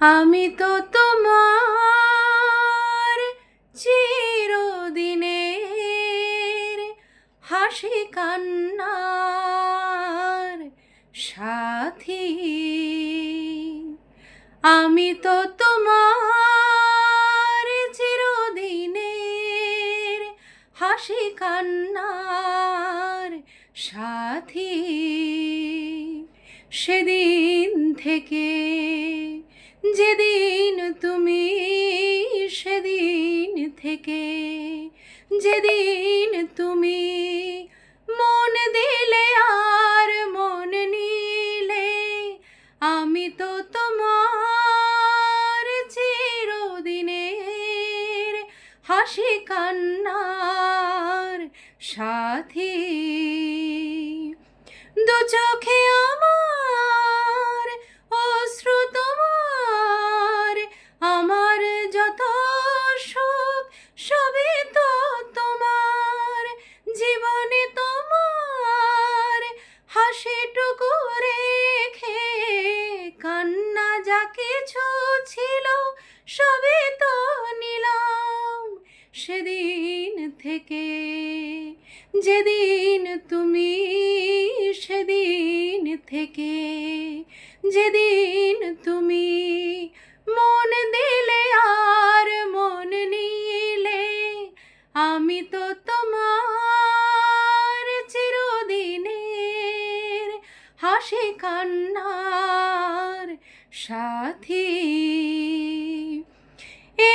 আমি তো তোমার চিরদিনের হাসি কান্নার সাথী। আমি তো তোমার চিরদিনের হাসি কান্নার সাথী। সেদিন থেকে যেদিন তুমি, সেদিন থেকে যেদিন তুমি মন দিলে আর মন নিলে, আমি তো তোমার চিরদিনের হাসি কান্নার সাথী। দু চোখে আমার অশ্রু তোমার, আমার যত সুখ সবই তো তোমার। জীবনে তোমার হাসিটুকু রেখে কান্না যা কিছু ছিল সবই তো নিলাম। সেদিন থেকে যেদিন তুমি, সেদিন থেকে যেদিন তুমি মন দিলে আর মন নিলে, আমি তো তোমার চিরদিনের হাসি কান্নার সাথী।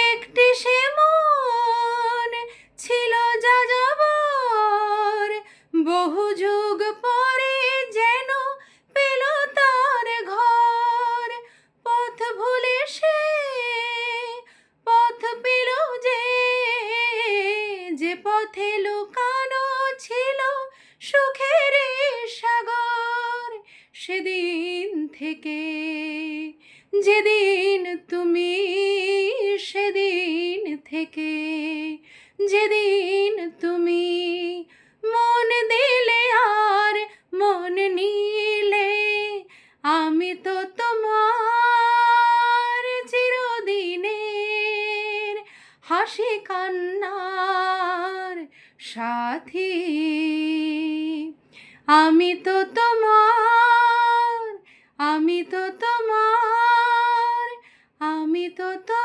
একটি সে মন ছিল যাযাবর, বহু যুগ পরে যেন পেল তার ঘর। পথ ভুলে সে পথ পেল যে পথে লুকানো ছিল সুখের সাগর। সেদিন থেকে যেদিন তুমি, সেদিন থেকে যেদিন তুমি মন দিলে আর মন নিলে, আমি তো তোমার চিরদিনের হাসি কান্নার সাথী। আমি তো তোমার, আমি তো তোমার, আমি তো তোমার।